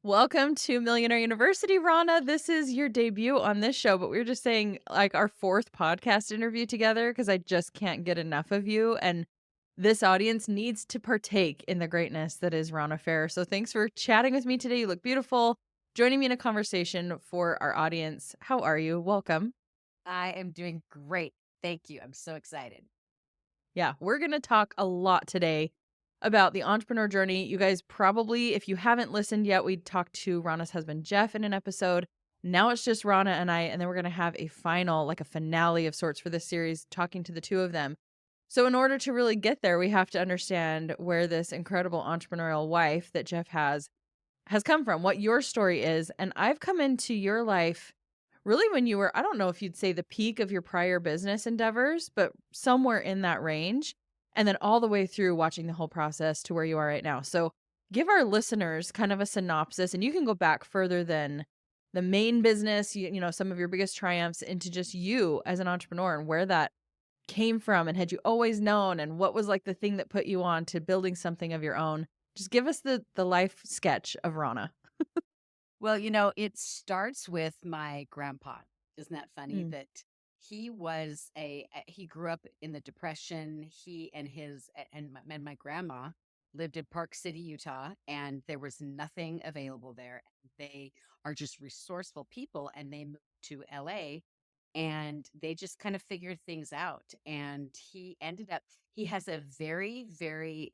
Welcome to Millionaire University, Rana. This is your debut on this show, but we were just saying like our fourth podcast interview together because I just can't get enough of you. And this audience needs to partake in the greatness that is Rhonna Farrer. So thanks for chatting with me today. You look beautiful. Joining me in a conversation for our audience. How are you? Welcome. I am doing great. Thank you. I'm so excited. Yeah, we're going to talk a lot today about the entrepreneur journey. You guys probably, if you haven't listened yet, we talked to Rana's husband, Jeff, in an episode. Now it's just Rana and I, and then we're going to have a final, like a finale of sorts for this series, talking to the two of them. So, in order to really get there, we have to understand where this incredible entrepreneurial wife that Jeff has come from, what your story is. And I've come into your life really when you were, I don't know if you'd say the peak of your prior business endeavors, but somewhere in that range. And then all the way through watching the whole process to where you are right now. So give our listeners kind of a synopsis, and you can go back further than the main business, some of your biggest triumphs into just you as an entrepreneur and where that came from, and had you always known, and what was like the thing that put you on to building something of your own. Just give us the life sketch of Rana. Well, it starts with my grandpa. Isn't that funny Mm. that he grew up in the Depression. He and my grandma lived in Park City, Utah, and there was nothing available there. They are just resourceful people, and they moved to LA and they just kind of figured things out. And he has a very, very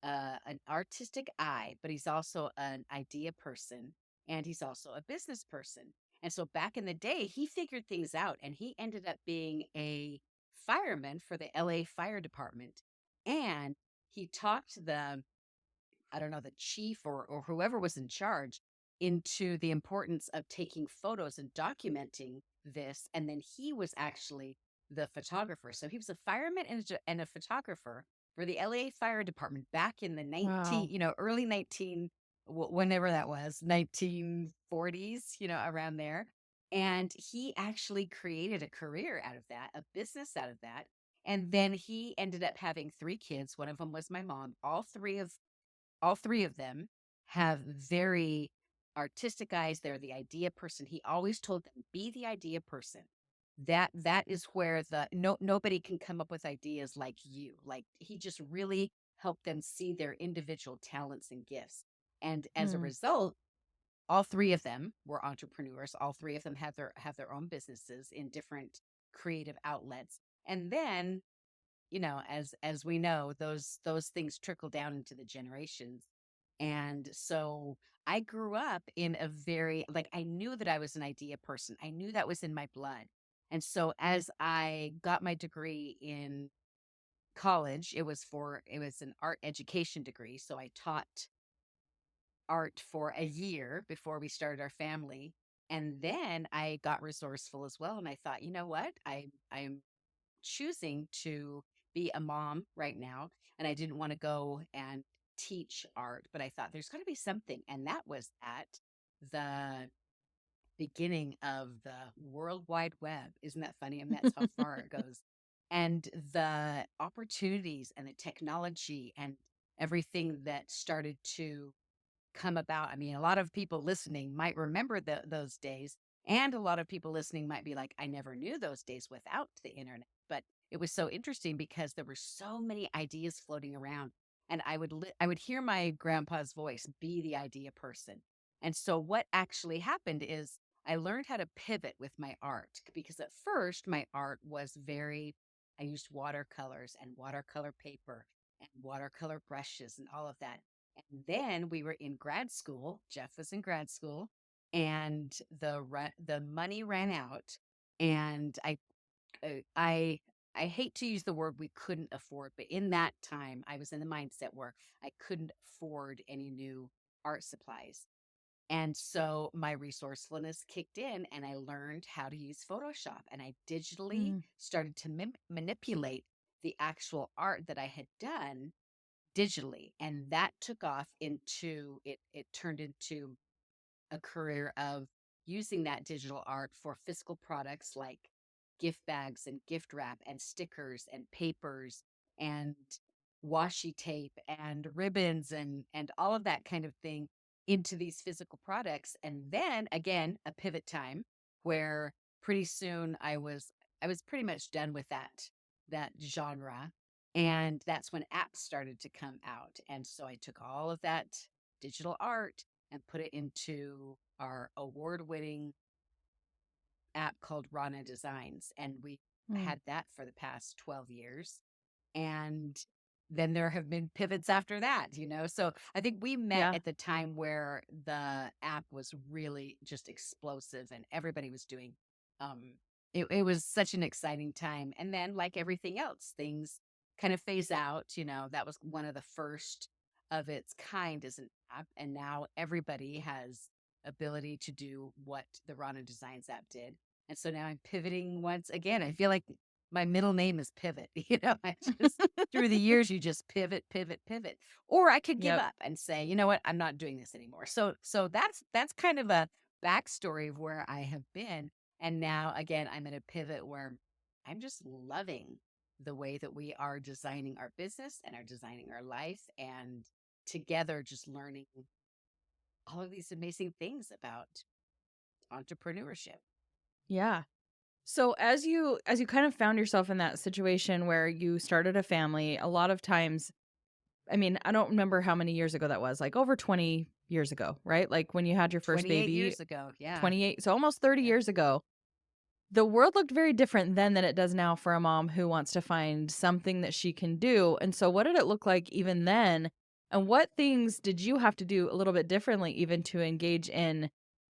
an artistic eye, but he's also an idea person and he's also a business person. And so back in the day, he figured things out and he ended up being a fireman for the LA Fire Department. And he talked I don't know, the chief or whoever was in charge into the importance of taking photos and documenting this. And then he was actually the photographer. So he was a fireman and a photographer for the LA Fire Department back in the Wow. early 19, whenever that was, 1940s, around there. And he actually created a career out of that, a business out of that. And then he ended up having three kids. One of them was my mom. All three of them have very artistic eyes. They're the idea person. He always told them, be the idea person. That is where the no nobody can come up with ideas like you. Like he just really helped them see their individual talents and gifts. And as a Mm. result, all three of them were entrepreneurs. All three of them have their own businesses in different creative outlets. And then as we know, those things trickle down into the generations. And so I grew up in a very like I knew that I was an idea person. I knew that was in my blood. And so as I got my degree in college, it was an art education degree. So I taught art for a year before we started our family. And then I got resourceful as well. And I thought, you know what? I'm choosing to be a mom right now. And I didn't want to go and teach art, but I thought there's got to be something. And that was at the beginning of the World Wide Web. Isn't that funny? I mean, that's how far it goes. And the opportunities and the technology and everything that started to come about. I mean, a lot of people listening might remember those days. And a lot of people listening might be like, I never knew those days without the internet. But it was so interesting because there were so many ideas floating around. And I would hear my grandpa's voice, be the idea person. And so what actually happened is I learned how to pivot with my art because at first my art was I used watercolors and watercolor paper and watercolor brushes and all of that. And then we were in grad school. Jeff was in grad school, and the money ran out, and uh, I I hate to use the word we couldn't afford, but in that time, I was in the mindset where I couldn't afford any new art supplies. And so my resourcefulness kicked in and I learned how to use Photoshop and I digitally Mm. started to manipulate the actual art that I had done digitally, and that took off into it turned into a career of using that digital art for physical products like gift bags and gift wrap and stickers and papers and washi tape and ribbons and all of that kind of thing. into these physical products. And then again, a pivot time where pretty soon I was pretty much done with that genre. And that's when apps started to come out. And so I took all of that digital art and put it into our award-winning app called Rhonna Designs. And we Mm. had that for the past 12 years. And then there have been pivots after that. So I think we met Yeah. at the time where the app was really just explosive and everybody was doing um it was such an exciting time. And then like everything else, things kind of phase out. That was one of the first of its kind as an app. And now everybody has ability to do what the Rana Designs app did. And so now I'm pivoting once again. I feel like my middle name is Pivot. I just through the years you just pivot, pivot, pivot. Or I could give Yep. up and say, you know what, I'm not doing this anymore. So that's kind of a backstory of where I have been. And now again, I'm at a pivot where I'm just loving the way that we are designing our business and are designing our life and together just learning all of these amazing things about entrepreneurship. Yeah. So as you kind of found yourself in that situation where you started a family, a lot of times, I mean, I don't remember how many years ago that was, like over 20 years ago, right? Like when you had your first 28 baby, years ago. Yeah. 28, so almost 30 Yep. years ago. The world looked very different then than it does now for a mom who wants to find something that she can do. And so what did it look like even then? And what things did you have to do a little bit differently even to engage in,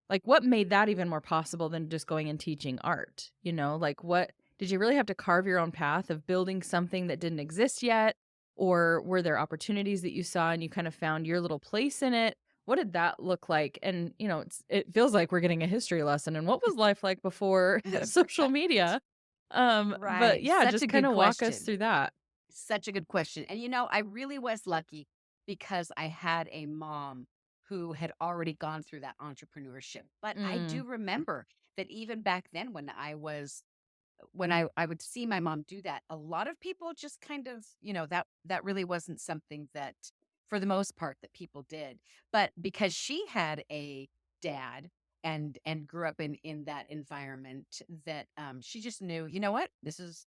like what made that even more possible than just going and teaching art? Like what did you really have to carve your own path of building something that didn't exist yet? Or were there opportunities that you saw and you kind of found your little place in it? What did that look like? And, it feels like we're getting a history lesson. And what was life like before social Right. media? But Right. yeah, Such a just kind good of walk us question. through that. Such a good question. And I really was lucky because I had a mom who had already gone through that entrepreneurship. But I Mm, do remember that even back then when I would see my mom do that, a lot of people just kind of, that really wasn't something that for the most part that people did. But because she had a dad and grew up in that environment that she just knew, you know what? This is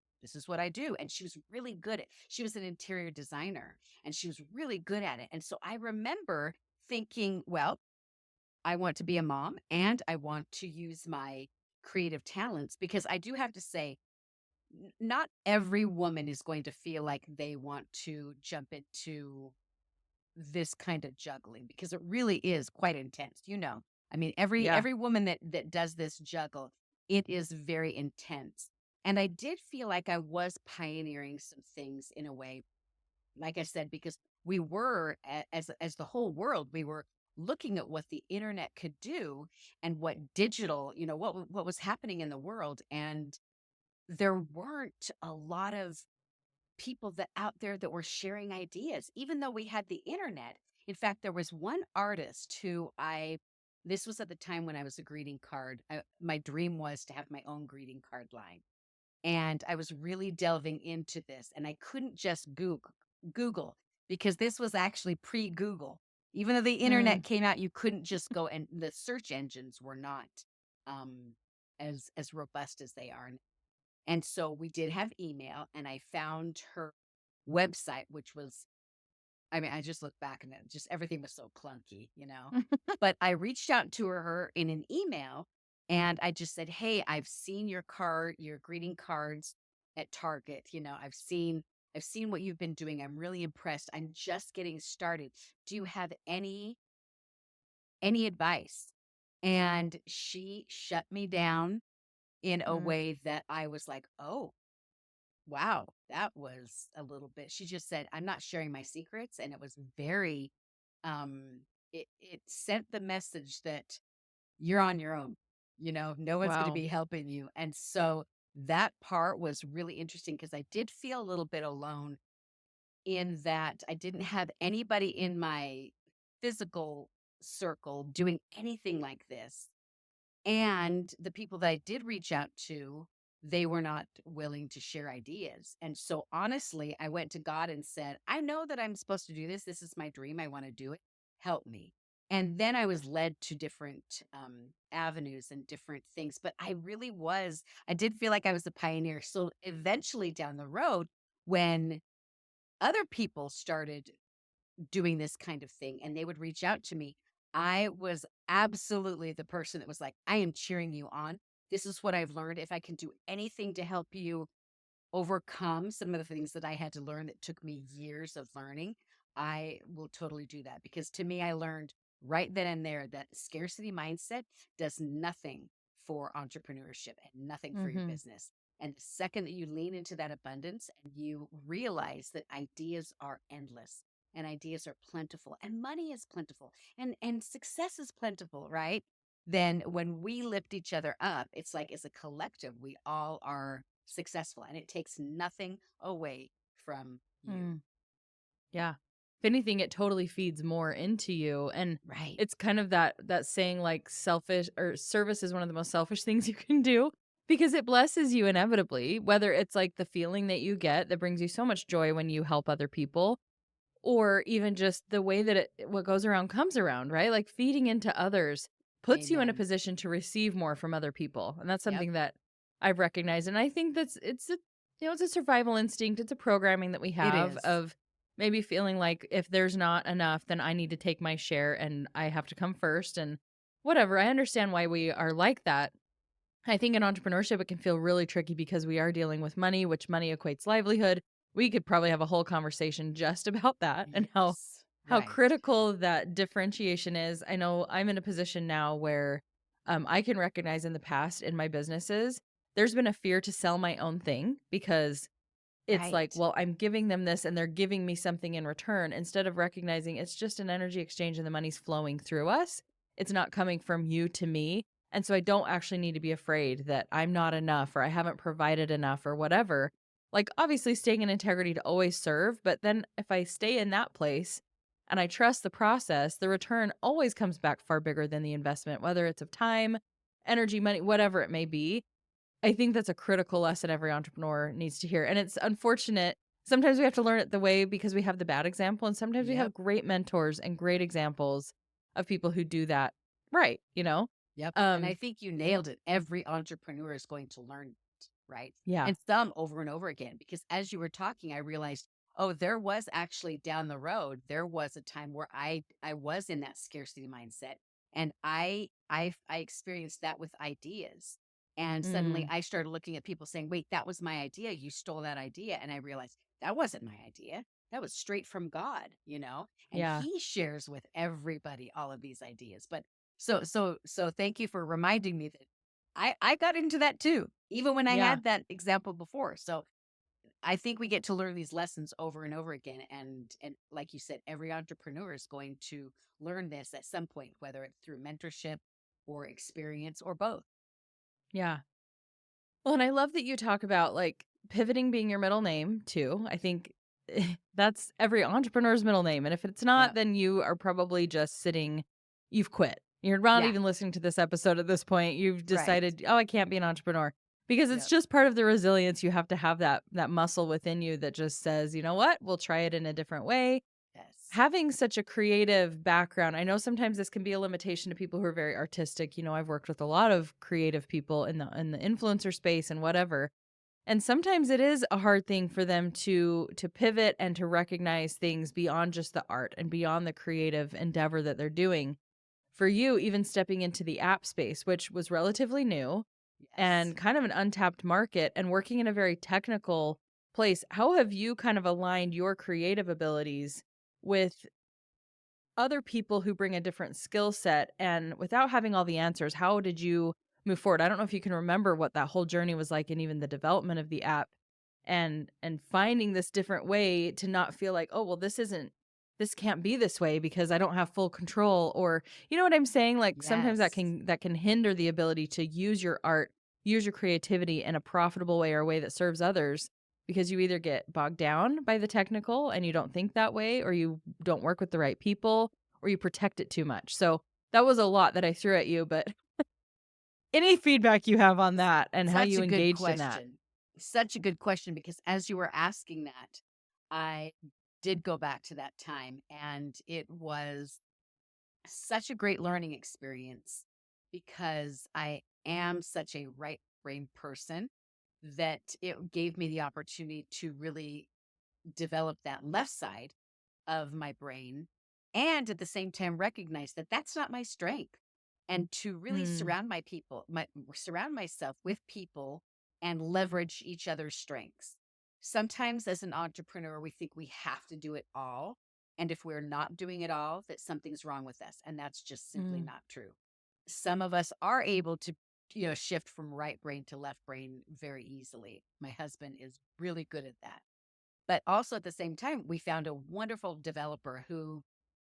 what I do. And she was really good at she was an interior designer and she was really good at it. And so I remember thinking, well, I want to be a mom and I want to use my creative talents because I do have to say not every woman is going to feel like they want to jump into this kind of juggling because it really is quite intense. I mean, every yeah. every woman that does this juggle, it is very intense. And I did feel like I was pioneering some things in a way, like I said, because we were as the whole world, we were looking at what the internet could do and what digital, what was happening in the world. And there weren't a lot of people that out there that were sharing ideas, even though we had the internet. In fact, there was one artist who this was at the time when I was a greeting card. My dream was to have my own greeting card line. And I was really delving into this and I couldn't just Google because this was actually pre-Google. Even though the Mm, internet came out, you couldn't just go and the search engines were not um, as robust as they are. And so we did have email, and I found her website, which was, I mean, I just look back and just everything was so clunky. But I reached out to her in an email and I just said, hey, I've seen your greeting cards at Target. I've seen what you've been doing. I'm really impressed. I'm just getting started. Do you have any advice? And she shut me down in a mm, way that I was like, oh, wow, that was a little bit. She just said, "I'm not sharing my secrets," and it was very it sent the message that you're on your own. No one's going to wow. be helping you. And so that part was really interesting because I did feel a little bit alone in that I didn't have anybody in my physical circle doing anything like this. And the people that I did reach out to, they were not willing to share ideas. And so honestly, I went to God and said, I know that I'm supposed to do this. This is my dream. I want to do it. Help me. And then I was led to different avenues and different things. But I did feel like I was a pioneer. So eventually down the road, when other people started doing this kind of thing and they would reach out to me, I was absolutely the person that was like, I am cheering you on. This is what I've learned. If I can do anything to help you overcome some of the things that I had to learn that took me years of learning, I will totally do that. Because to me, I learned right then and there that scarcity mindset does nothing for entrepreneurship and nothing for your Mhm. business. And the second that you lean into that abundance and you realize that ideas are endless and ideas are plentiful and money is plentiful and success is plentiful, right? Then when we lift each other up, it's like as a collective, we all are successful and it takes nothing away from you. Mm. Yeah. If anything, it totally feeds more into you, and Right. it's kind of that saying, like, selfish or service is one of the most selfish things you can do because it blesses you inevitably, whether it's, like, the feeling that you get that brings you so much joy when you help other people, or even just the way that what goes around comes around, right? Like, feeding into others puts you in a Amen. position to receive more from other people, and that's Yep. something that I've recognized, and I think it's a it's a survival instinct, it's a programming that we It have is. of maybe feeling like if there's not enough, then I need to take my share and I have to come first and whatever. I understand why we are like that. I think in entrepreneurship, it can feel really tricky because we are dealing with money, which money equates livelihood. We could probably have a whole conversation just about that and Yes. how Right. critical that differentiation is. I know I'm in a position now where I can recognize in the past in my businesses, there's been a fear to sell my own thing because it's like, Right. well, I'm giving them this and they're giving me something in return instead of recognizing it's just an energy exchange and the money's flowing through us. It's not coming from you to me. And so I don't actually need to be afraid that I'm not enough or I haven't provided enough or whatever. Like, obviously, staying in integrity to always serve. But then if I stay in that place and I trust the process, the return always comes back far bigger than the investment, whether it's of time, energy, money, whatever it may be. I think that's a critical lesson every entrepreneur needs to hear, and it's unfortunate. Sometimes we have to learn it the way because we have the bad example, and sometimes we have Yep. great mentors and great examples of people who do that right, you know? Yep. And I Um, think you nailed it. Every entrepreneur is going to learn it, right? yeah. And some over and over again. Because as you were talking, I realized, oh, there was actually down the road, there was a time where I was in that scarcity mindset. And I experienced that with ideas. And suddenly Mm, I started looking at people saying, wait, that was my idea. You stole that idea. And I realized that wasn't my idea. That was straight from God, and yeah, he shares with everybody all of these ideas. But so thank you for reminding me that I got into that too, even when I yeah, had that example before. So I think we get to learn these lessons over and over again. And like you said, every entrepreneur is going to learn this at some point, whether it's through mentorship or experience or both. yeah. Well, and I love that you talk about, like, pivoting being your middle name too. I think that's every entrepreneur's middle name, and if it's not, Yep. then you are probably just sitting you've quit. You're not Yeah. even listening to this episode at this point. You've Right. decided, "Oh, I can't be an entrepreneur." Because it's Yep. just part of the resilience. You have to have that muscle within you that just says, "You know what? We'll try it in a different way." Yes. Having such a creative background, I know sometimes this can be a limitation to people who are very artistic. I've worked with a lot of creative people in the influencer space and whatever. And sometimes it is a hard thing for them to pivot and to recognize things beyond just the art and beyond the creative endeavor that they're doing. For you, even stepping into the app space, which was relatively new Yes. and kind of an untapped market and working in a very technical place, how have you kind of aligned your creative abilities with other people who bring a different skill set? And without having all the answers, how did you move forward? I don't know if you can remember what that whole journey was like and even the development of the app and finding this different way to not feel like, oh, well, this can't be this way because I don't have full control, or you know what I'm saying? Like sometimes that Yes. can hinder the ability to use your art, use your creativity in a profitable way or a way that serves others because you either get bogged down by the technical and you don't think that way, or you don't work with the right people, or you protect it too much. So that was a lot that I threw at you, but any feedback you have on that and how Such you a good engaged in that? question. Such a good question because as you were asking that, I did go back to that time and it was such a great learning experience because I am such a right brain person that it gave me the opportunity to really develop that left side of my brain and at the same time recognize that that's not my strength and to really Mm. surround myself with people and leverage each other's strengths. Sometimes as an entrepreneur we think we have to do it all, and if we're not doing it all that something's wrong with us, and that's just simply Mm. not true. Some of us are able to shift from right brain to left brain very easily. My husband is really good at that, but also at the same time, we found a wonderful developer who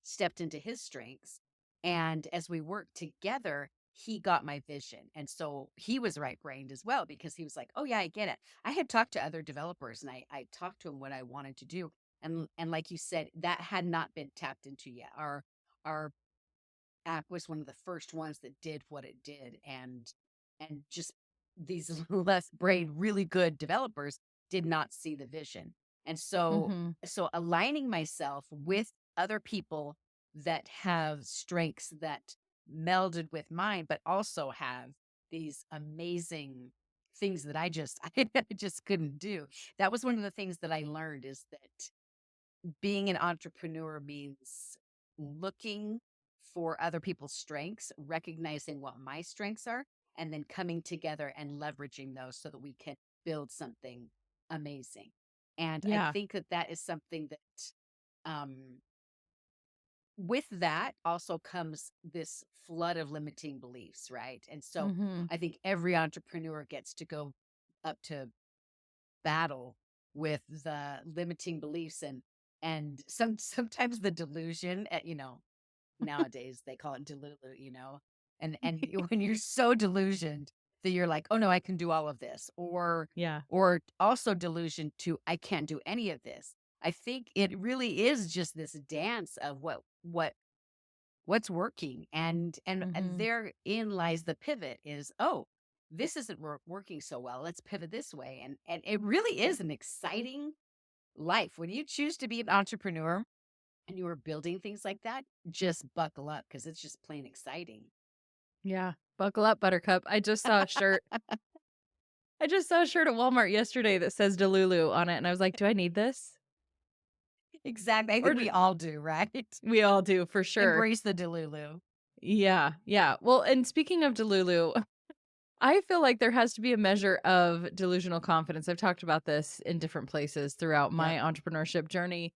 stepped into his strengths. And as we worked together, he got my vision. And so he was right brained as well because he was like, oh, yeah, I get it. I had talked to other developers and I talked to him what I wanted to do. And like you said, that had not been tapped into yet. Our app was one of the first ones that did what it did, and just these less brain really good developers did not see the vision. And Mhm. so aligning myself with other people that have strengths that melded with mine but also have these amazing things that I just couldn't do. That was one of the things that I learned, is that being an entrepreneur means looking for other people's strengths, recognizing what my strengths are, and then coming together and leveraging those so that we can build something amazing. And I Yeah. think that that is something that, um, with that also comes this flood of limiting beliefs, right? And so Mhm. I think every entrepreneur gets to go up to battle with the limiting beliefs and sometimes the delusion at, nowadays they call it delulu, when you're so delusioned that you're like, oh no, I can do all of this, Yeah. or also delusion to I can't do any of this. I think it really is just this dance of what's working, and Mhm. therein lies the pivot is, oh, this isn't working so well, let's pivot this way. And it really is an exciting life when you choose to be an entrepreneur and you are building things like that. Just buckle up because it's just plain exciting. Yeah. Buckle up, buttercup. I just saw a shirt at Walmart yesterday that says Delulu on it, and I was like, "Do I need this?" Exactly, I Or think we all do, right? we all do for sure. Embrace the delulu. Yeah, yeah. Well, and speaking of Delulu, I feel like there has to be a measure of delusional confidence. I've talked about this in different places throughout my Yep. entrepreneurship journey.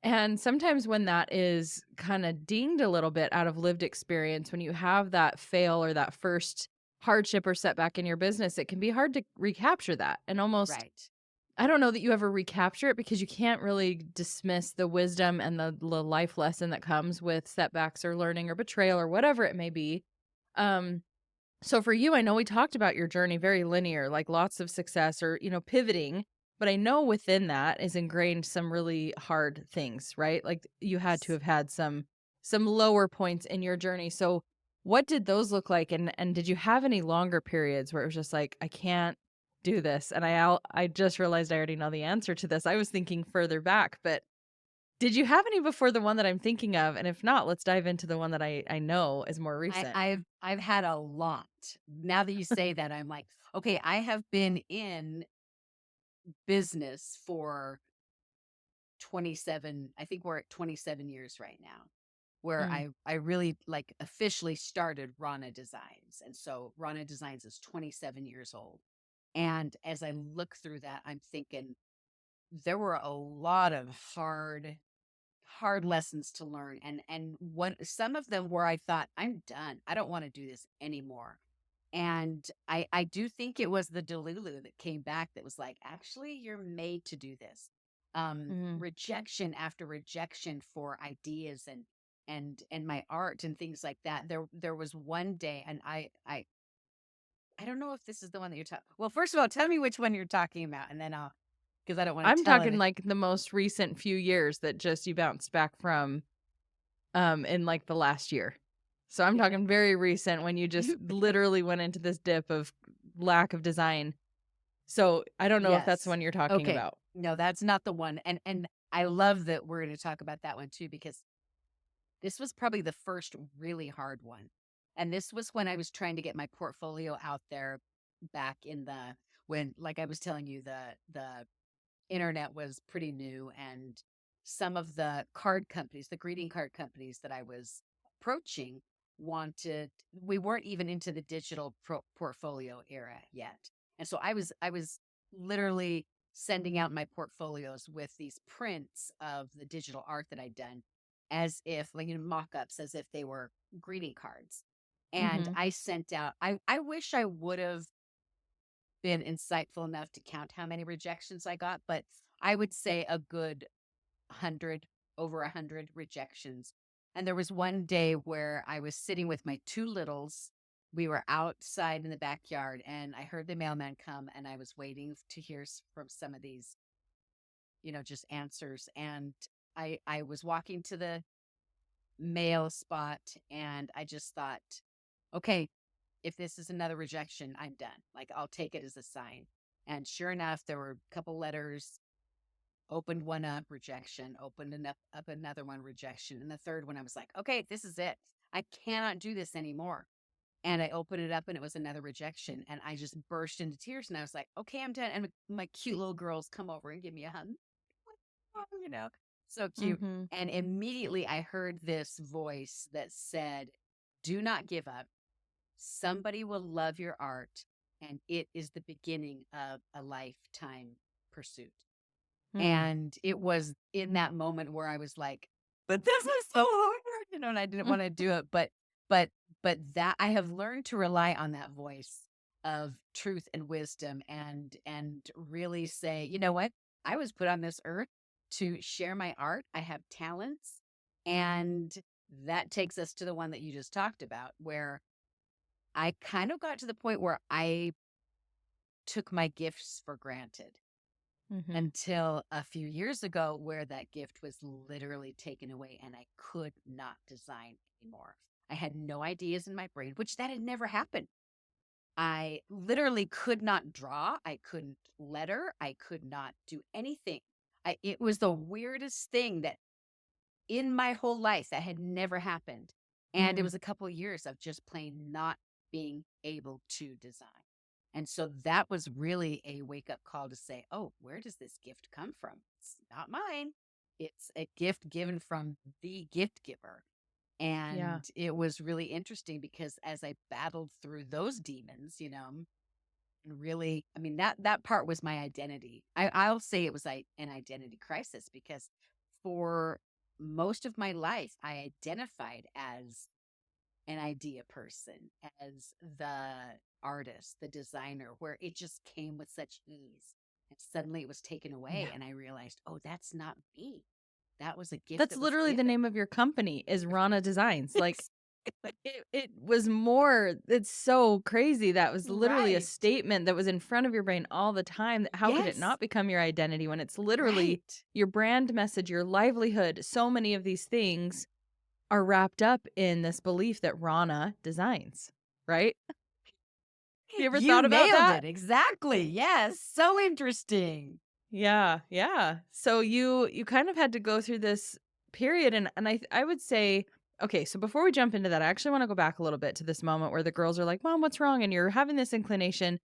And sometimes when that is kind of dinged a little bit out of lived experience, when you have that fail or that first hardship or setback in your business, it can be hard to recapture that. And almost, Right. I don't know that you ever recapture it because you can't really dismiss the wisdom and the life lesson that comes with setbacks or learning or betrayal or whatever it may be. Um, so for you, I know we talked about your journey very linear, like lots of success or, pivoting, but I know within that is ingrained some really hard things, right? Like you had to Yes. have had some lower points in your journey. So what did those look like, and did you have any longer periods where it was just like I can't do this? And I just realized I already know the answer to this. I was thinking further back, but did you have any before the one that I'm thinking of? And if not, let's dive into the one that I know is more I, recent. I've I've had a lot. Now that you say that, I'm like, okay, I have been in business for 27, I think we're at 27 years right now, where Mm, I really like officially started Rana Designs. And so Rana Designs is 27 years old. And as I look through that, I'm thinking there were a lot of hard lessons to learn, and one some of them where I thought I'm done. I don't want to do this anymore. And I do think it was the delulu that came back that was like, actually you're made to do this. mm. Rejection after rejection for ideas and my art and things like that. There was one day, and I don't know if this is the one that you're talking. Well, first of all, tell me which one you're talking about, and then I'll, because I don't want to I'm tell talking it. like the most recent few years that just you bounced back from, in like the last year. So I'm talking very recent when you just literally went into this dip of lack of design. So I don't know if that's the Yes. one you're talking Okay. about. No, that's not the one. And I love that we're going to talk about that one too, because This was probably the first really hard one. And this was when I was trying to get my portfolio out there back in the when, like I was telling you, the internet was pretty new, and some of the card companies, the greeting card companies that I was approaching wanted we weren't even into the digital portfolio era yet. And so I was literally sending out my portfolios with these prints of the digital art that I'd done as if like mock-ups as if they were greeting cards. And Mhm. I sent out I wish I would have been insightful enough to count how many rejections I got, but I would say a good 100, over 100 rejections. And there was one day where I was sitting with my two littles. We were outside in the backyard, and I heard the mailman come, and I was waiting to hear from some of these, just answers. And I was walking to the mail spot, and I just thought, okay, if this is another rejection, I'm done. Like, I'll take it as a sign. And sure enough, there were a couple letters. Opened one up, rejection. Opened up another one, rejection. And the third one, I was like, okay, this is it. I cannot do this anymore. And I opened it up, and it was another rejection. And I just burst into tears. And I was like, okay, I'm done. And my cute little girls come over and give me a hug. you know, so cute. Mhm. And immediately I heard this voice that said, do not give up. Somebody will love your art, and it is the beginning of a lifetime pursuit. Mm. And it was in that moment where I was like, but this is so hard, and I didn't want to do it. But, but that I have learned to rely on that voice of truth and wisdom and really say, you know what? I was put on this earth to share my art. I have talents. And that takes us to the one that you just talked about, where I kind of got to the point where I took my gifts for granted Mhm. until a few years ago, where that gift was literally taken away and I could not design anymore. I had no ideas in my brain, which that had never happened. I literally could not draw. I couldn't letter. I could not do anything. It was the weirdest thing that in my whole life that had never happened. And it Mm. was a couple of years of just plain not being able to design. And so that was really a wake up call to say, oh, where does this gift come from? It's not mine. It's a gift given from the gift giver. Yeah. And it was really interesting because as I battled through those demons, and really, I mean, that part was my identity. I'll say it was an identity crisis because for most of my life, I identified as an idea person, as the artist, the designer, where it just came with such ease. And suddenly it was taken away. Yeah. And I realized, oh, that's not me. That was a gift That's that was literally the given. name of your company is Rhonna Designs. Like Exactly. it was more it's so crazy that was literally a Right. statement that was in front of your brain all the time. How could it Yes. not become your identity when it's literally Right. your brand message, your livelihood? So many of these things are wrapped up in this belief that Rana designs, right? You ever You thought about nailed that? it. Exactly. Yes. So interesting. Yeah, yeah. So you kind of had to go through this period and I would say okay, so before we jump into that, I actually want to go back a little bit to this moment where the girls are like, "Mom, what's wrong?" and you're having this inclination,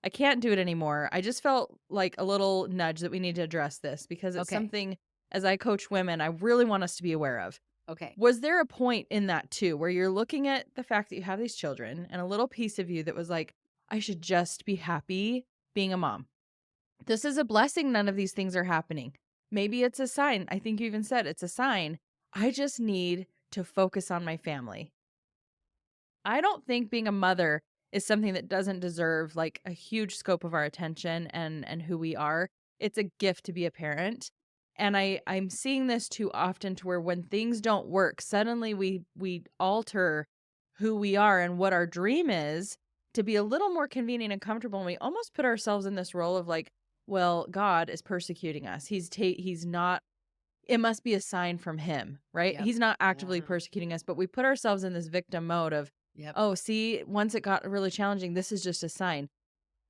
"I can't do it anymore." I just felt like a little nudge that we need to address this because it's Okay. something as I coach women, I really want us to be aware of. Okay. Was there a point in that too where you're looking at the fact that you have these children and a little piece of you that was like, "I should just be happy being a mom." This is a blessing none of these things are happening. Maybe it's a sign. I think you even said it's a sign. I just need to focus on my family. I don't think being a mother is something that doesn't deserve like a huge scope of our attention and who we are. It's a gift to be a parent. And I'm seeing this too often to where when things don't work, suddenly we alter who we are and what our dream is to be a little more convenient and comfortable, and we almost put ourselves in this role of like, well, God is persecuting us. He's not, it must be a sign from him, right? Yep. He's not actively Uh-huh. persecuting us, but we put ourselves in this victim mode of, Yep. oh, see, once it got really challenging, this is just a sign.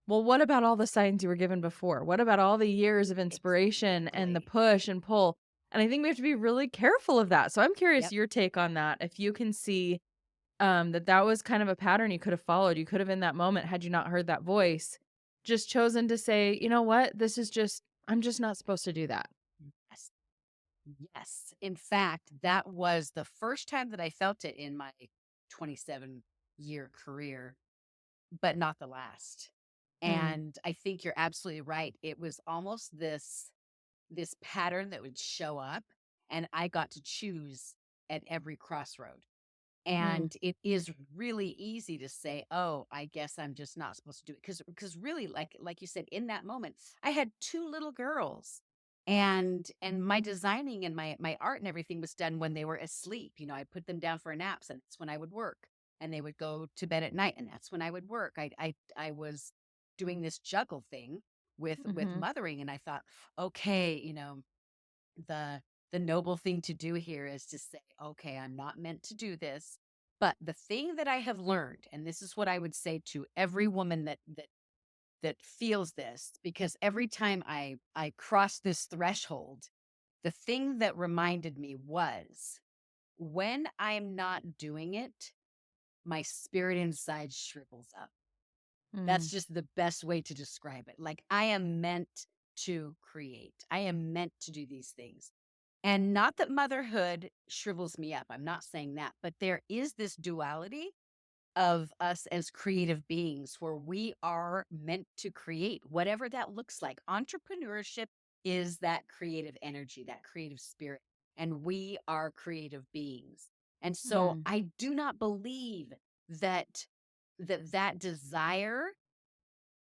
Well, what about all the signs you were given before? What about all the years of inspiration and the Exactly. push and pull? And I think we have to be really careful of that. So I'm curious Yep. your take on that. If you can see that was kind of a pattern you could have followed. You could have in that moment, had you not heard that voice, just chosen to say, "You know what? This is just I'm just not supposed to do that." Yes. Yes. In fact, that was the first time that I felt it in my 27-year career, but not the last. Mm. And I think you're absolutely right. It was almost this pattern that would show up, and I got to choose at every crossroad. Mm. And it is really easy to say, "Oh, I guess I'm just not supposed to do it." Because really, like you said, in that moment, I had 2 little girls, and my designing and my art and everything was done when they were asleep. I put them down for naps, and that's when I would work, and they would go to bed at night, and that's when I would work. I was doing this juggle thing with Mhm. mothering, and I thought, "Okay, the the noble thing to do here is to say, okay, I'm not meant to do this. But the thing that I have learned, and this is what I would say to every woman that feels this, because every time I cross this threshold, the thing that reminded me was when I'm not doing it, my spirit inside shrivels up. That's Mm. just the best way to describe it. Like I am meant to create. I am meant to do these things. And not that motherhood shrivels me up. I'm not saying that, but there is this duality of us as creative beings where we are meant to create, whatever that looks like. Entrepreneurship is that creative energy, that creative spirit, and we are creative beings. And so Mm. I do not believe that that desire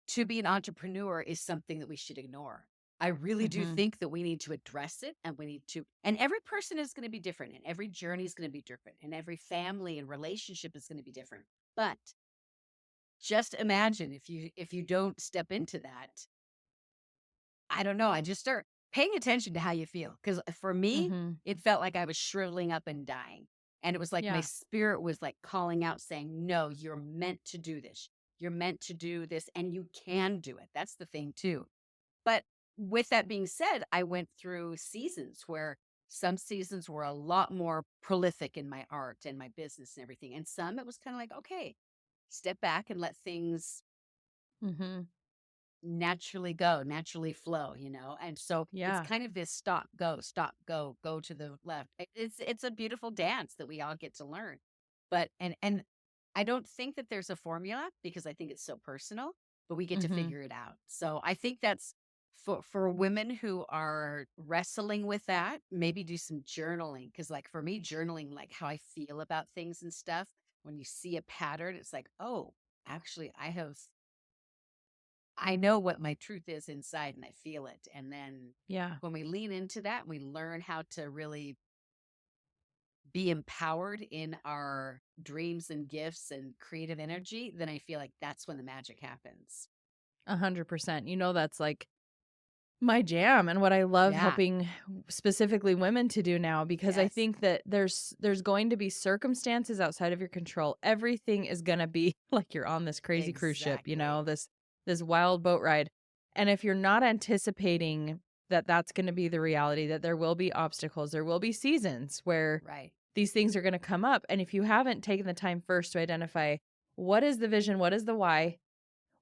to be an entrepreneur is something that we should ignore. I really do Mhm. think that we need to address it, and we need to, and every person is going to be different, and every journey is going to be different, and every family and relationship is going to be different. But just imagine if you don't step into that, I don't know, I just start paying attention to how you feel. Cause for me, Mhm. it felt like I was shriveling up and dying. And it was like my Yeah. spirit was like calling out saying, no, you're meant to do this. You're meant to do this and you can do it. That's the thing too. But with that being said, I went through seasons where some seasons were a lot more prolific in my art and my business and everything. And some it was kind of like, okay, step back and let things Mhm. naturally go, naturally flow. And so it's Yeah. kind of this stop, go to the left. It's a beautiful dance that we all get to learn. But and I don't think that there's a formula because I think it's so personal, but we get to Mhm. figure it out. So I think that's for women who are wrestling with that, maybe do some journaling. Cause like for me, journaling, like how I feel about things and stuff, when you see a pattern, it's like, oh, actually I know what my truth is inside and I feel it. And then Yeah. when we lean into that, we learn how to really be empowered in our dreams and gifts and creative energy, then I feel like that's when the magic happens. 100%. That's like my jam and what I love Yeah. helping specifically women to do now because I Yes. think that there's going to be circumstances outside of your control. Everything is going to be like you're on this crazy cruise ship, Exactly. this wild boat ride. And if you're not anticipating that that's going to be the reality, that there will be obstacles, there will be seasons where Right. these things are going to come up, and if you haven't taken the time first to identify what is the vision, what is the why,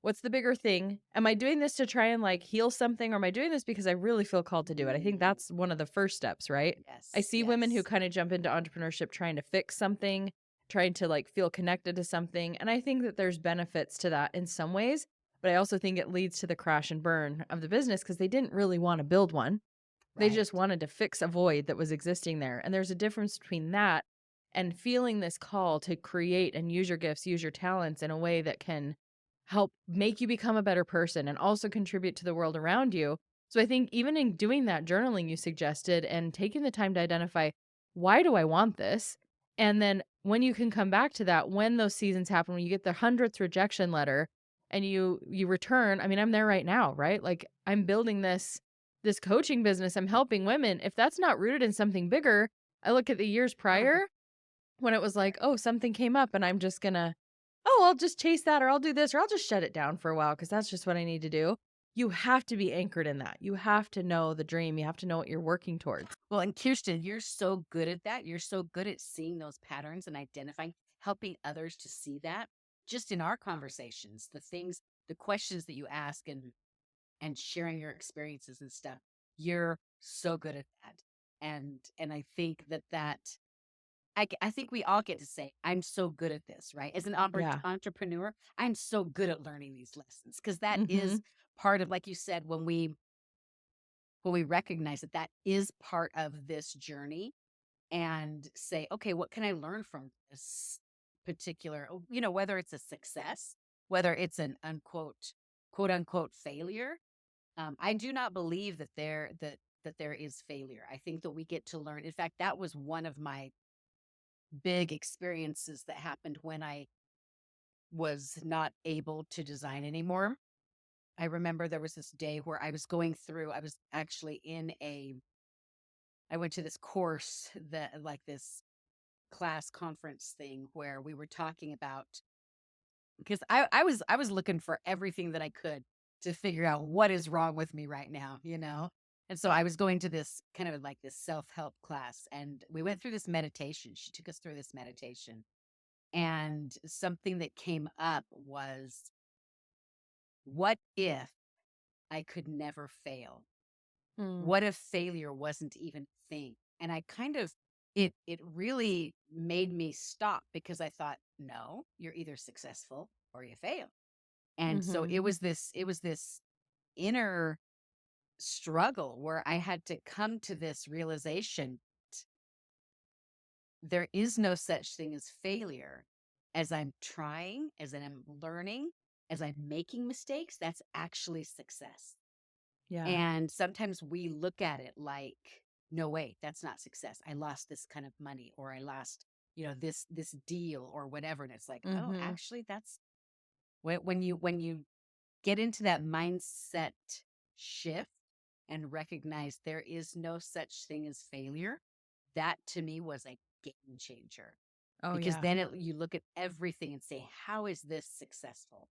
what's the bigger thing? Am I doing this to try and like heal something, or am I doing this because I really feel called to do it? I think Mm, that's one of the first steps, right? I yes. see women who Yes. kind of jump into entrepreneurship trying to fix something, trying to like feel connected to something. And I think that there's benefits to that in some ways, but I also think it leads to the crash and burn of the business because they didn't really want to build one. They Right. just wanted to fix a void that was existing there. And there's a difference between that and feeling this call to create and use your gifts, use your talents in a way that can help make you become a better person and also contribute to the world around you. So I think even in doing that journaling you suggested and taking the time to identify, why do I want this? And then when you can come back to that, when those seasons happen, when you get the 100th rejection letter and you return, I mean, I'm there right now, right? Like I'm building this coaching business, I'm helping women. If that's not rooted in something bigger, I look at the years prior when it was like, oh, something came up and I'm just gonna, oh, I'll just chase that or I'll do this or I'll just shut it down for a while because that's just what I need to do. you have to be anchored in that. You have to know the dream. You have to know what you're working towards. Well, and Kirsten, you're so good at that. You're so good at seeing those patterns and identifying, helping others to see that. Just in our conversations, the things, the questions that you ask and sharing your experiences and stuff, you're so good at that. And I think that I think we all get to say, I'm so good at this, right? As an Yeah. entrepreneur, I'm so good at learning these lessons because that is Mhm. part of, like you said, when we recognize that that is part of this journey and say, okay, what can I learn from this particular, whether it's a success, whether it's an quote unquote failure. I do not believe that there is failure. I think that we get to learn. In fact, that was one of my big experiences that happened when I was not able to design anymore. I remember there was this day where I was actually I went to this course that like this class conference thing where we were talking about because I was looking for everything that I could to figure out what is wrong with me right now, you know? And so I was going to this kind of like this self-help class and we went through this meditation. She took us through this meditation. And something that came up was, what if I could never fail? Mm. What if failure wasn't even a thing? And I kind of it really made me stop because I thought, no, you're either successful or you fail. And so Mhm. it was this inner struggle where I had to come to this realization there is no such thing as failure. As I'm trying, as I'm learning, as I'm making mistakes, that's actually success. Yeah. And sometimes we look at it like, no, wait, that's not success. I lost this kind of money or I lost, this deal or whatever. And it's like, oh, Mhm. actually that's when you get into that mindset shift and recognize there is no such thing as failure, that to me was a game changer Oh, because yeah. then you look at everything and say, how is this successful?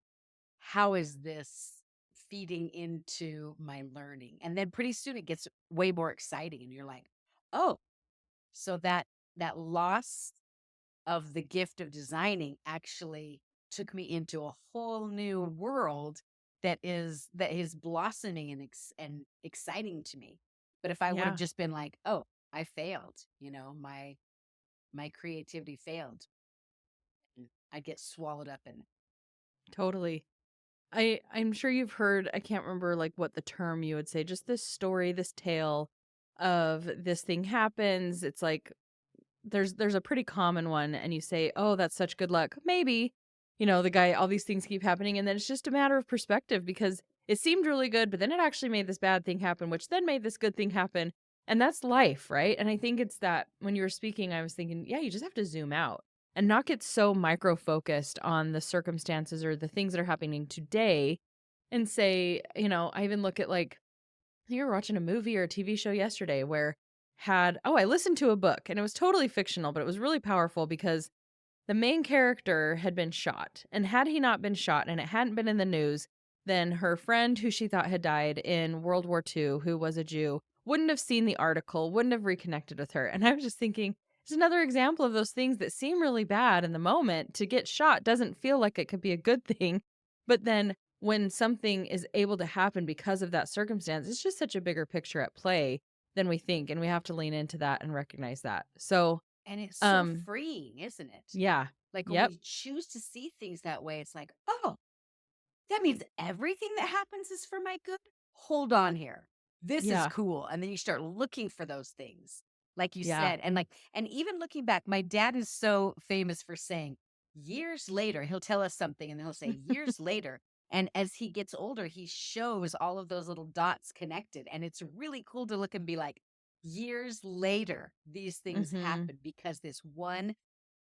How is this feeding into my learning? And then pretty soon it gets way more exciting and you're like, oh, so that loss of the gift of designing actually took me into a whole new world that is blossoming and exciting to me. But if I would have Yeah. just been like, "Oh, I failed," my creativity failed, and I'd get swallowed up in it. Totally. I'm sure you've heard, I can't remember like what the term you would say, just this story, this tale of this thing happens. It's like there's a pretty common one and you say, "Oh, that's such good luck." Maybe. The guy, all these things keep happening and then it's just a matter of perspective because it seemed really good, but then it actually made this bad thing happen, which then made this good thing happen. And that's life, right? And I think it's that when you were speaking, I was thinking, yeah, you just have to zoom out and not get so micro focused on the circumstances or the things that are happening today and say, I even look at like you were watching a movie or a TV show yesterday where I listened to a book and it was totally fictional, but it was really powerful because the main character had been shot. And had he not been shot and it hadn't been in the news, then her friend who she thought had died in World War II, who was a Jew, wouldn't have seen the article, wouldn't have reconnected with her. And I was just thinking, it's another example of those things that seem really bad in the moment. To get shot doesn't feel like it could be a good thing. But then when something is able to happen because of that circumstance, it's just such a bigger picture at play than we think. And we have to lean into that and recognize that. So, And it's so um, freeing, isn't it? yeah. Like when Yep. we choose to see things that way, it's like, oh, that means everything that happens is for my good? Hold on here. This is Yeah. cool. And then you start looking for those things, like you Yeah. said. And even looking back, my dad is so famous for saying, years later, he'll tell us something and he'll say, years later. And as he gets older, he shows all of those little dots connected. And it's really cool to look and be like, years later, these things Mhm. happen because this one,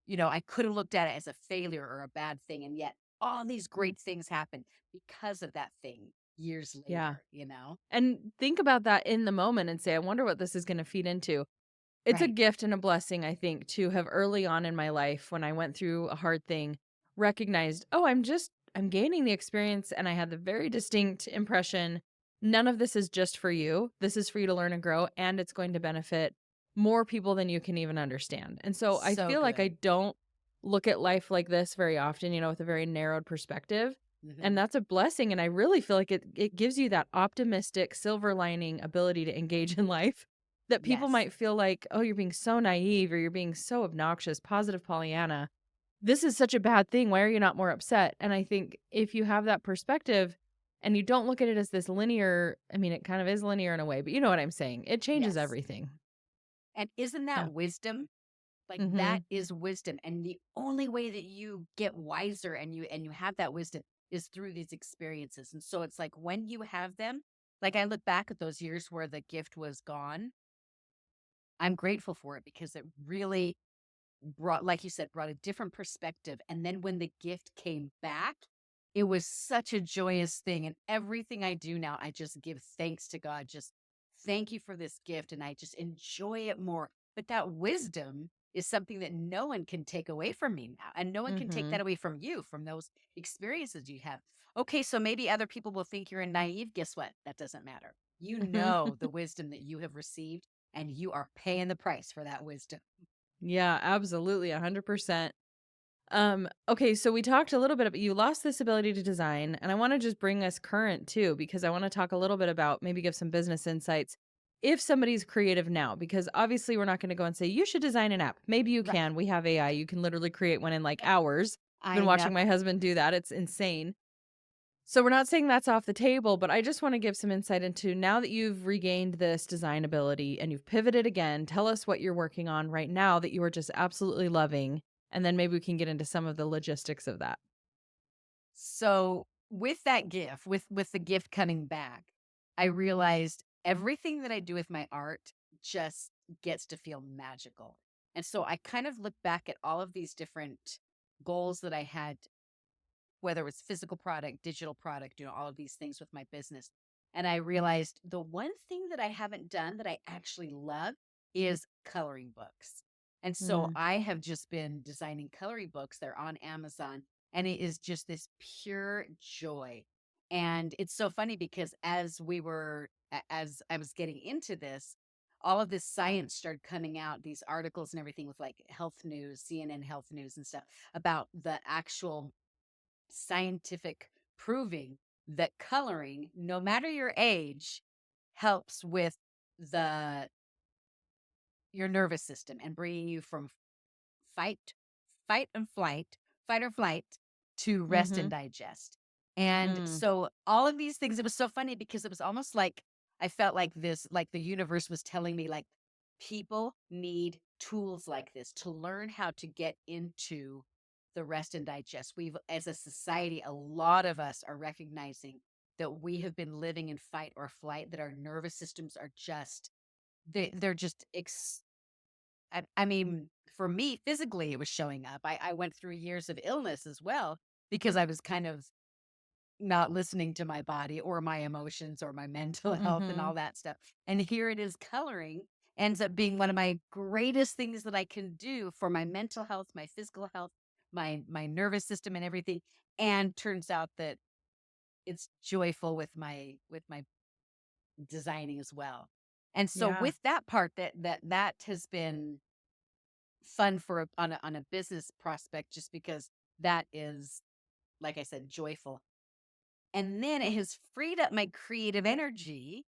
I could have looked at it as a failure or a bad thing. And yet all these great things happen because of that thing years Yeah. later. And think about that in the moment and say, I wonder what this is gonna feed into. It's a Right. gift and a blessing, I think, to have early on in my life when I went through a hard thing, recognized, "Oh, I'm gaining the experience," and I had the very distinct impression none of this is just for you. This is for you to learn and grow, and it's going to benefit more people than you can even understand. And so I So feel like I good. don't look at life like this very often, with a very narrowed perspective. And Hmm. that's a blessing. And I really feel like it gives you that optimistic silver lining ability to engage in life that people Yes. might feel like, oh, you're being so naive or you're being so obnoxious, positive Pollyanna. This is such a bad thing. Why are you not more upset? And I think if you have that perspective and you don't look at it as this linear, I mean, it kind of is linear in a way, but you know what I'm saying? It changes Yes. everything. And isn't Yeah. that wisdom? Like that Mhm. is wisdom. And the only way that you get wiser and you have that wisdom is through these experiences. And so it's like when you have them, like I look back at those years where the gift was gone, I'm grateful for it because it really brought, like you said, brought a different perspective. And then when the gift came back, it was such a joyous thing. And everything I do now, I just give thanks to God. Just thank you for this gift. And I just enjoy it more. But that wisdom is something that no one can take away from me now. And no one can take that Mhm. away from you, from those experiences you have. Okay, so maybe other people will think you're naive. Guess what? That doesn't matter. You Mhm. know the wisdom that you have received, and you are paying the price for that wisdom. Yeah, absolutely, 100%. Okay, so we talked a little bit about you lost this ability to design, and I wanna just bring us current too, because I wanna talk a little bit about maybe give some business insights if somebody's creative now, because obviously we're not gonna go and say, "You should design an app." Maybe you Right. can, we have AI, you can literally create one in, like, hours. I've been I know. watching my husband do that, it's insane. So we're not saying that's off the table, but I just wanna give some insight into now that you've regained this design ability and you've pivoted again, tell us what you're working on right now that you are just absolutely loving, and then maybe we can get into some of the logistics of that. So with that gift, with the gift coming back, I realized everything that I do with my art just gets to feel magical. And so I kind of look back at all of these different goals that I had, whether it was physical product, digital product, all of these things with my business. And I realized the one thing that I haven't done that I actually love is coloring books. And so Mm, I have just been designing coloring books. They're on Amazon, and it is just this pure joy. And it's so funny because as I was getting into this, all of this science started coming out, these articles and everything with like health news, CNN health news and stuff about the actual scientific proving that coloring, no matter your age, helps with the your nervous system and bringing you from fight, fight and flight, fight or flight to rest and mhm, digest. And mm, so all of these things, it was so funny because it was almost like I felt like this, like the universe was telling me, like, people need tools like this to learn how to get into the rest and digest. We've, as a society, a lot of us are recognizing that we have been living in fight or flight, that our nervous systems are just, they're just I mean, for me, physically, it was showing up. I went through years of illness as well because I was kind of not listening to my body or my emotions or my mental health and mhm. all that stuff. And here it is, coloring ends up being one of my greatest things that I can do for my mental health, my physical health, my nervous system and everything. And turns out that it's joyful with my designing as well. And so Yeah, with that part, that has been fun for on a business prospect, just because that is, like I said, joyful. And then it has freed up my creative energy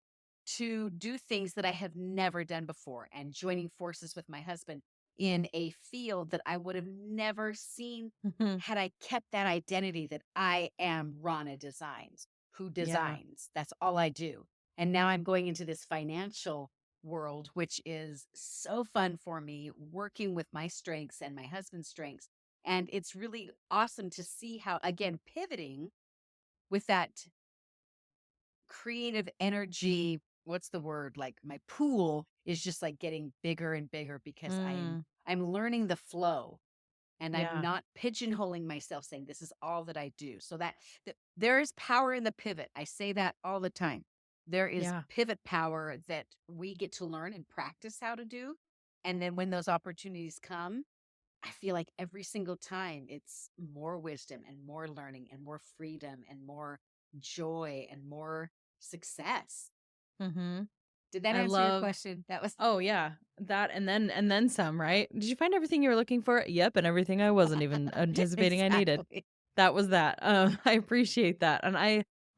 to do things that I have never done before, and joining forces with my husband in a field that I would have never seen mhm, had I kept that identity that I am Rhonna Designs, who yeah, designs. That's all I do. And now I'm going into this financial world, which is so fun for me, working with my strengths and my husband's strengths. And it's really awesome to see how, again, pivoting with that creative energy, what's the word, like my pool is just like getting bigger and bigger because mm, I'm learning the flow, and I'm yeah, not pigeonholing myself saying this is all that I do. So that there is power in the pivot. I say that all the time. There is yeah, pivot power that we get to learn and practice how to do. And then when those opportunities come, I feel like every single time it's more wisdom and more learning and more freedom and more joy and more. success. Mm-hmm. Did that I answer your love question? That was Oh yeah, that and then some, right? Did you find everything you were looking for? Yep, and everything I wasn't even anticipating I needed. exactly. That was that. I appreciate that, and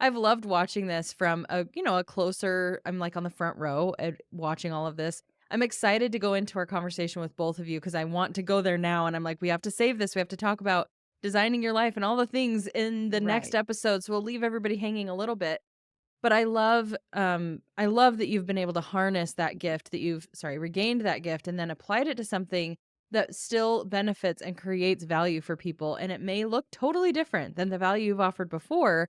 I've loved watching this from a closer. I'm like on the front row and watching all of this. I'm excited to go into our conversation with both of you because I want to go there now, and I'm like, we have to save this. We have to talk about designing your life and all the things in the next Right. episode. So we'll leave everybody hanging a little bit. But I love that you've been able to harness that gift that you've regained that gift and then applied it to something that still benefits and creates value for people, and it may look totally different than the value you've offered before,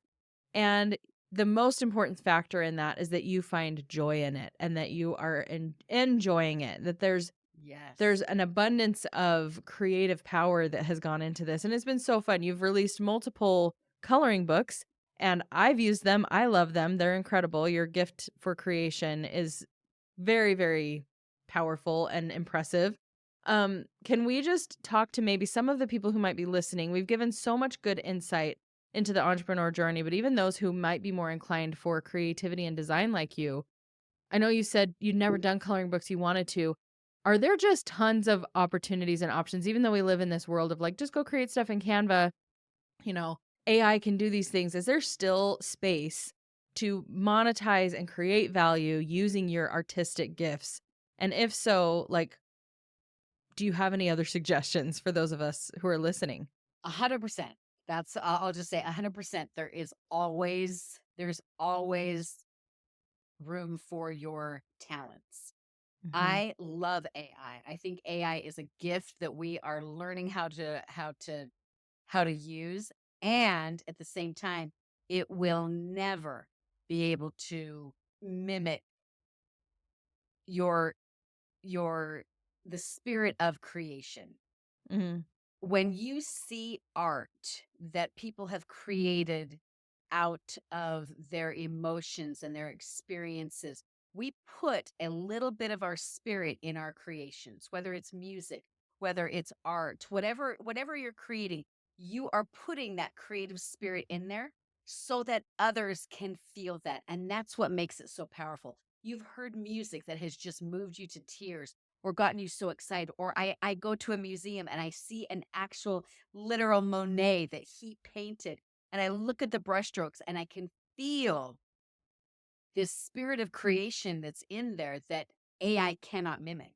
and the most important factor in that is that you find joy in it and that you are enjoying it, that there's Yes. an abundance of creative power that has gone into this, and it's been so fun. You've released multiple coloring books, and I've used them. I love them. They're incredible. Your gift for creation is very, very powerful and impressive. Can we just talk to maybe some of the people who might be listening? We've given so much good insight into the entrepreneur journey, but even those who might be more inclined for creativity and design like you, I know you said you'd never done coloring books, you wanted to. Are there just tons of opportunities and options, even though we live in this world of like, just go create stuff in Canva, you know, AI can do these things. Is there still space to monetize and create value using your artistic gifts? And if so, like, do you have any other suggestions for those of us who are listening? 100%. I'll just say 100%. There's always room for your talents. Mhm. I love AI. I think AI is a gift that we are learning how to use, and at the same time, it will never be able to mimic your your the spirit of creation. Mhm. When you see art that people have created out of their emotions and their experiences, we put a little bit of our spirit in our creations, whether it's music, whether it's art, whatever you're creating, you are putting that creative spirit in there so that others can feel that. And that's what makes it so powerful. You've heard music that has just moved you to tears or gotten you so excited. Or I go to a museum and I see an actual literal Monet that he painted. And I look at the brushstrokes and I can feel this spirit of creation that's in there that AI cannot mimic.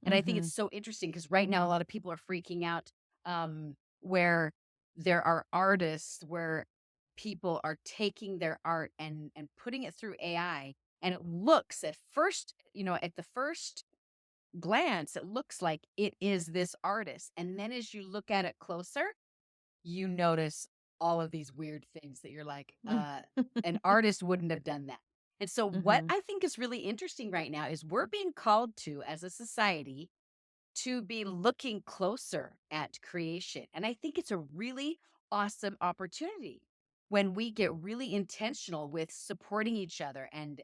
And I think it's Mhm. so interesting because right now a lot of people are freaking out where there are artists where people are taking their art and putting it through AI. And it looks at first, at the first glance, it looks like it is this artist. And then as you look at it closer, you notice all of these weird things that you're like, an artist wouldn't have done that. And so, what Mhm. I think is really interesting right now is we're being called to, as a society, to be looking closer at creation. And I think it's a really awesome opportunity when we get really intentional with supporting each other and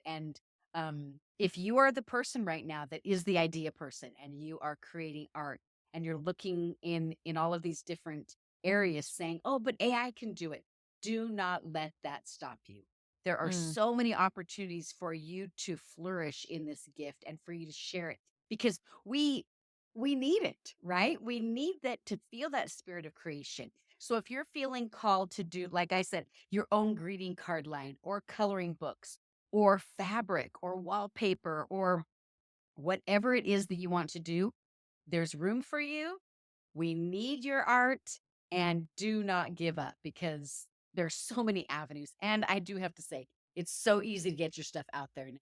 if you are the person right now that is the idea person and you are creating art and you're looking in all of these different areas saying, "Oh, but AI can do it." Do not let that stop you. There are Mm. so many opportunities for you to flourish in this gift and for you to share it because we need it, right? We need that to feel that spirit of creation. So if you're feeling called to do, like I said, your own greeting card line or coloring books or fabric or wallpaper or whatever it is that you want to do, there's room for you. We need your art and do not give up because there's so many avenues. And I do have to say, it's so easy to get your stuff out there now.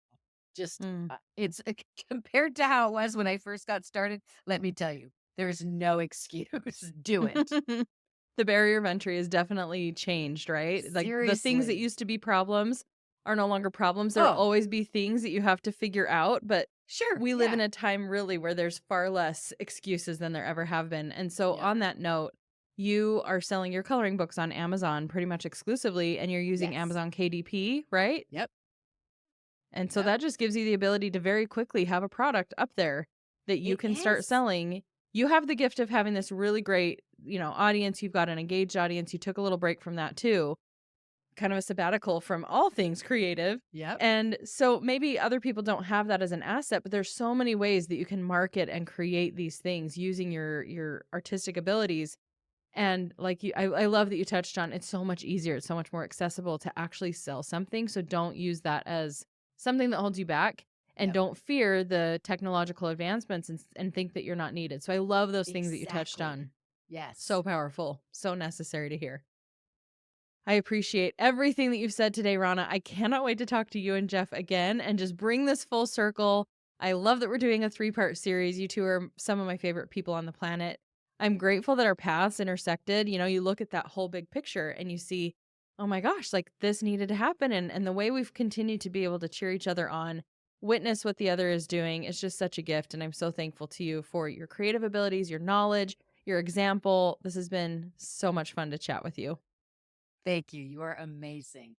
Just Mm. it's compared to how it was when I first got started. Let me tell you, there's no excuse. Do it. The barrier of entry has definitely changed, right? Like the things that Seriously. used to be problems are no longer problems. There will Oh, always be things that you have to figure out, but sure. we live Yeah. in a time really where there's far less excuses than there ever have been. And so Yep. on that note, you are selling your coloring books on Amazon pretty much exclusively and you're using Yes. Amazon KDP, right? Yep. And so Yep. that just gives you the ability to very quickly have a product up there that you It can start is. selling. You have the gift of having this really great, audience. You've got an engaged audience. You took a little break from that too. kind of a sabbatical from all things creative. Yep. And so maybe other people don't have that as an asset, but there's so many ways that you can market and create these things using your artistic abilities. And like I love that you touched on it's so much easier, it's so much more accessible to actually sell something. So don't use that as something that holds you back and Yep. don't fear the technological advancements and think that you're not needed. So I love those things that you touched Exactly. on. Yes. So powerful, so necessary to hear. I appreciate everything that you've said today, Rhonna. I cannot wait to talk to you and Jeff again and just bring this full circle. I love that we're doing a 3-part series. You two are some of my favorite people on the planet. I'm grateful that our paths intersected. You know, you look at that whole big picture and you see, oh my gosh, like this needed to happen. And the way we've continued to be able to cheer each other on, witness what the other is doing, is just such a gift. And I'm so thankful to you for your creative abilities, your knowledge, your example. This has been so much fun to chat with you. Thank you. You are amazing.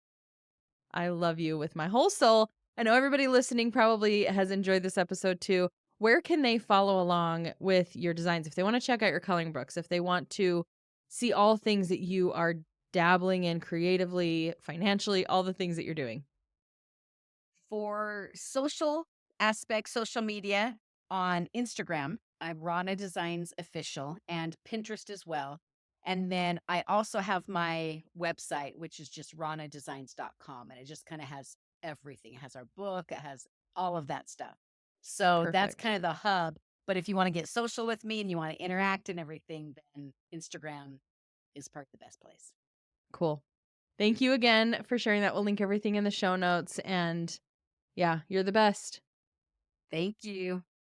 I love you with my whole soul. I know everybody listening probably has enjoyed this episode too. Where can they follow along with your designs? If they want to check out your coloring books, if they want to see all things that you are dabbling in creatively, financially, all the things that you're doing. For social aspects, social media on Instagram, I'm Rana Designs Official and Pinterest as well. And then I also have my website, which is just ranadesigns.com. And it just kind of has everything. It has our book, it has all of that stuff. So that's Perfect. kind of the hub. But if you want to get social with me and you want to interact and everything, then Instagram is part the best place. Cool. Thank you again for sharing that. We'll link everything in the show notes. And yeah, you're the best. Thank you.